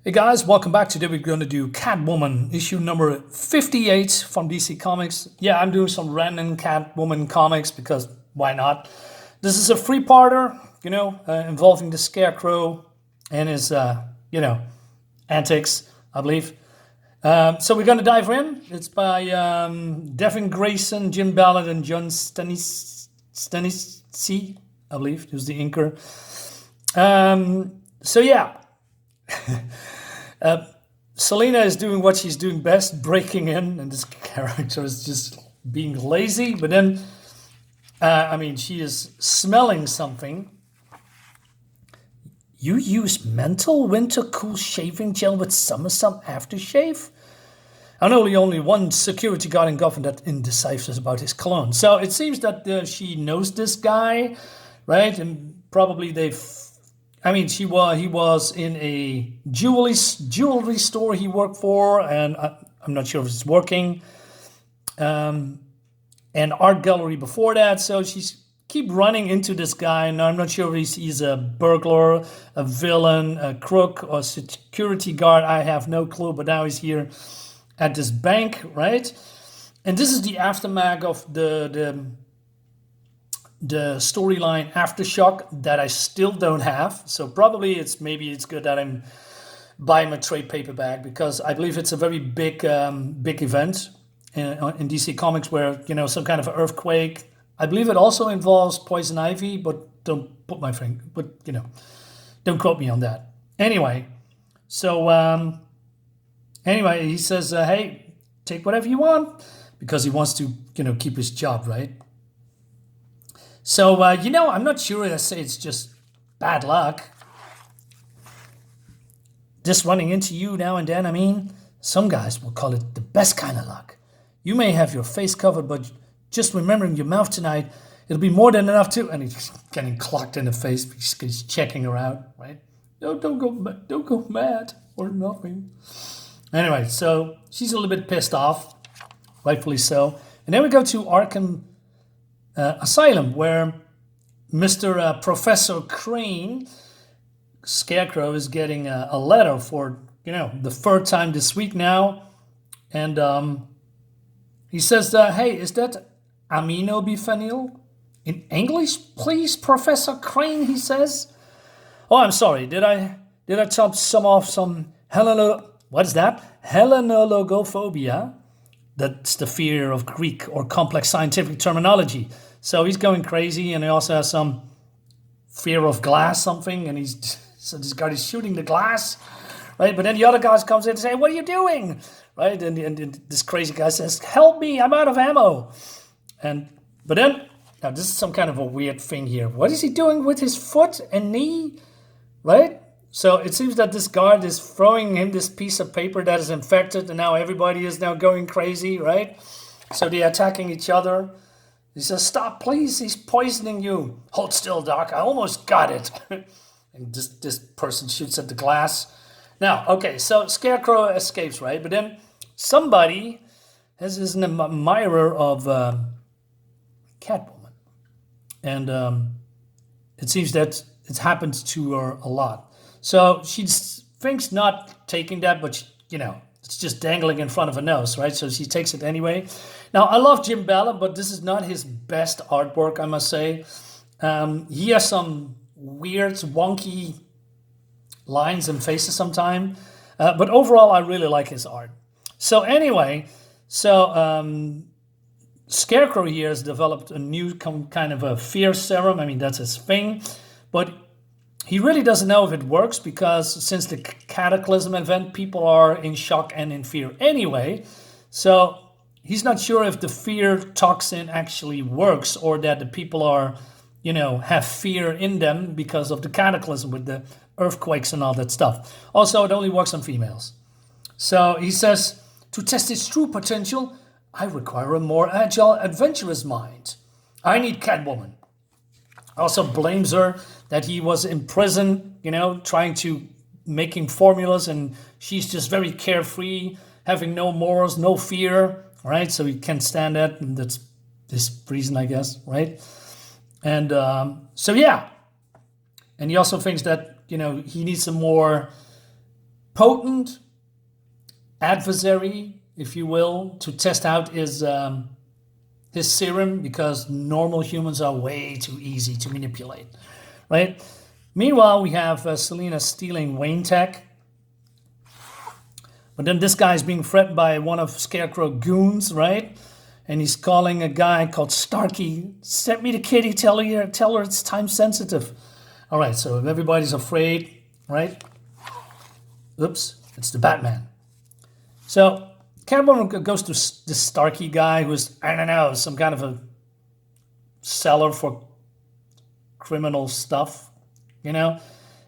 Hey guys, welcome back. Today we're going to do Catwoman, issue number 58 from DC Comics. Yeah, I'm doing some random Catwoman comics because why not? This is a three-parter, involving the Scarecrow and his, antics, I believe. So we're going to dive in. It's by Devin Grayson, Jim Balent, and John Stanisci, I believe, who's the inker. So yeah. Selena is doing what she's doing best, breaking in, and this character is just being lazy. But then, she is smelling something. You use mental winter cool shaving gel with SummerSum aftershave? And only one security guard in Gotham that indecisive about his cologne. So it seems that she knows this guy, right? And probably he was in a jewelry store he worked for, and I'm not sure if it's working. An art gallery before that, so she's keep running into this guy, and I'm not sure if he's a burglar, a villain, a crook, or security guard. I have no clue, but now he's here at this bank, right? And this is the aftermath of the storyline Aftershock that I still don't have. So probably it's good that I'm buying a trade paperback, because I believe it's a very big event in DC Comics where, some kind of earthquake. I believe it also involves Poison Ivy, but don't put my finger, but don't quote me on that. Anyway, so he says, hey, take whatever you want, because he wants to, keep his job, right? So, I'm not sure. I say it's just bad luck. Just running into you now and then. Some guys will call it the best kind of luck. You may have your face covered, but just remembering your mouth tonight, it'll be more than enough to. And he's getting clocked in the face because he's checking her out, right? No, don't go mad or nothing. Anyway, so she's a little bit pissed off, rightfully so. And then we go to Arkham Asylum, where Mr. Professor Crane, Scarecrow, is getting a letter for, the third time this week now. And he says, hey, is that aminobiphenyl? In English, please, Professor Crane, he says. Oh, I'm sorry. Did I chop some off some what is that? Helenologophobia. That's the fear of Greek or complex scientific terminology. So he's going crazy, and he also has some fear of glass something, and so this guy is shooting the glass, right? But then the other guys comes in and say, what are you doing? Right? And this crazy guy says, help me, I'm out of ammo. But then, now this is some kind of a weird thing here. What is he doing with his foot and knee? Right? So it seems that this guard is throwing him this piece of paper that is infected, and now everybody is now going crazy, right? So they're attacking each other. He says, stop, please, he's poisoning you. Hold still, Doc, I almost got it. And this person shoots at the glass. Now, okay, so Scarecrow escapes, right? But then somebody is an admirer of Catwoman. And it seems that it happens to her a lot. So she thinks not taking that, but it's just dangling in front of her nose, right? So she takes it anyway. Now, I love Jim Balent, but this is not his best artwork, I must say. He has some weird, wonky lines and faces sometimes. But overall, I really like his art. So anyway, Scarecrow here has developed a new kind of a fear serum. That's his thing. But he really doesn't know if it works, because since the Cataclysm event, people are in shock and in fear anyway. So he's not sure if the fear toxin actually works, or that the people are, have fear in them because of the Cataclysm with the earthquakes and all that stuff. Also, it only works on females. So he says, to test its true potential, I require a more agile, adventurous mind. I need Catwoman. Also blames her that he was in prison, trying to making formulas, and she's just very carefree, having no morals, no fear, right? So he can't stand that, and that's this reason, I guess, right? And and he also thinks that he needs some more potent adversary, if you will, to test out his serum, because normal humans are way too easy to manipulate, right? Meanwhile, we have Selena stealing Wayne Tech. But then this guy is being threatened by one of Scarecrow goons, right? And he's calling a guy called Starkey. Send me the kitty, tell her it's time sensitive. All right, so if everybody's afraid, right? Oops, it's the Batman. So Catwoman goes to this Starkey guy who's, I don't know, some kind of a seller for criminal stuff, you know?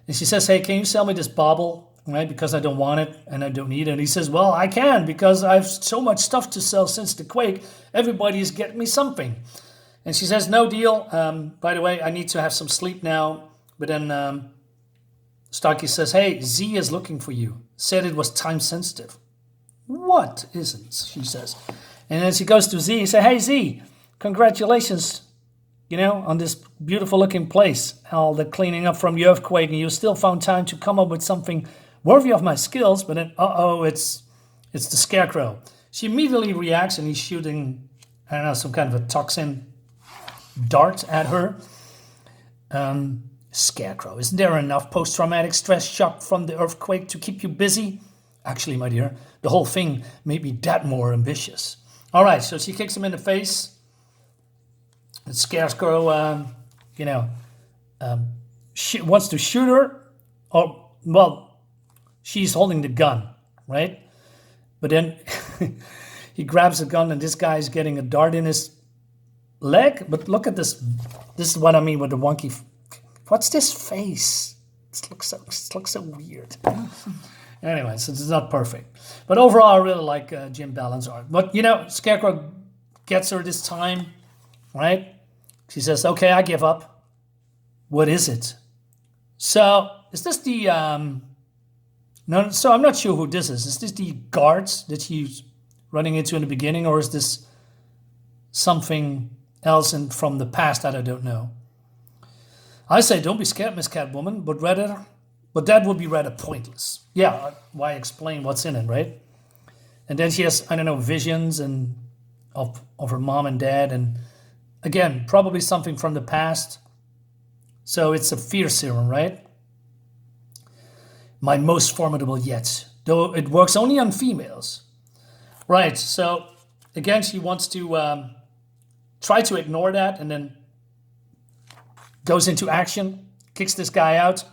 And she says, hey, can you sell me this bauble? Right, because I don't want it and I don't need it. And he says, well, I can, because I have so much stuff to sell since the quake. Everybody is getting me something. And she says, no deal. By the way, I need to have some sleep now. But then Starkey says, hey, Z is looking for you. Said it was time sensitive. What isn't, she says. And then she goes to Z and says, hey, Z, congratulations, you know, on this beautiful looking place. All the cleaning up from the earthquake, and you still found time to come up with something worthy of my skills. But then, it's the Scarecrow. She immediately reacts, and he's shooting, I don't know, some kind of a toxin dart at her. Scarecrow, isn't there enough post-traumatic stress shock from the earthquake to keep you busy? Actually, my dear, the whole thing made me that more ambitious. All right, so she kicks him in the face. The Scarecrow, she wants to shoot her. Or, well, she's holding the gun, right? But then he grabs the gun, and this guy is getting a dart in his leg. But look at this. This is what I mean with the wonky. What's this face? It looks so weird. Anyway, so it's not perfect. But overall, I really like Jim Balent's art. But, you know, Scarecrow gets her this time, right? She says, okay, I give up. What is it? So, is this the... No, so I'm not sure who this is. Is this the guards that she's running into in the beginning, or is this something else from the past that I don't know? I say don't be scared, Miss Catwoman, but that would be rather pointless. Yeah, why explain what's in it, right? And then she has, I don't know, visions and of her mom and dad, and again, probably something from the past. So it's a fear serum, right? My most formidable yet, though it works only on females. Right, so again, she wants to try to ignore that, and then goes into action, kicks this guy out.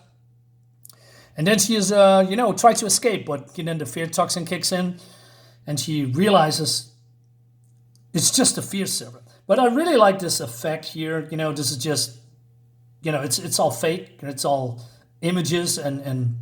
And then she is, try to escape, but then the fear toxin kicks in, and she realizes it's just a fear serum. But I really like this effect here. You know, this is just, it's all fake. It's all images and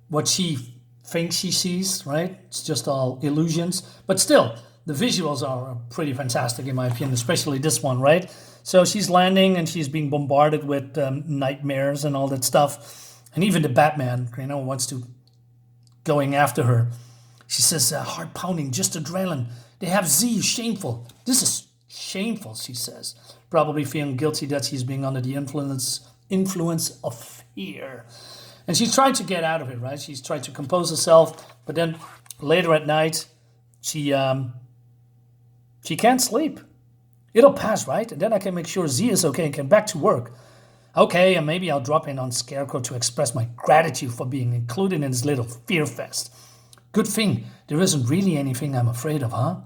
what she thinks she sees, right? It's just all illusions. But still, the visuals are pretty fantastic in my opinion, especially this one, right? So she's landing and she's being bombarded with nightmares and all that stuff. And even the Batman, wants to going after her. She says, heart pounding, just adrenaline. They have Z, shameful. This is shameful, she says. Probably feeling guilty that she's being under the influence of fear. And she's trying to get out of it, right? She's trying to compose herself. But then later at night, she can't sleep. It'll pass, right? And then I can make sure Z is okay and get back to work. Okay, and maybe I'll drop in on Scarecrow to express my gratitude for being included in this little fear fest. Good thing there isn't really anything I'm afraid of, huh?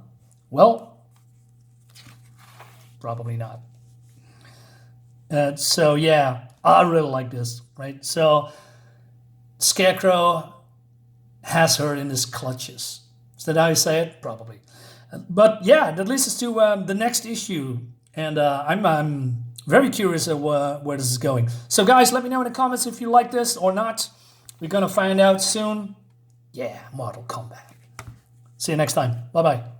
Well, probably not. So yeah, I really like this, right? So Scarecrow has her in his clutches. Is that how you say it? Probably. But yeah, that leads us to the next issue, and I'm very curious where this is going. So guys, let me know in the comments if you like this or not. We're gonna find out soon. Yeah, Mortal Kombat. See you next time. Bye-bye.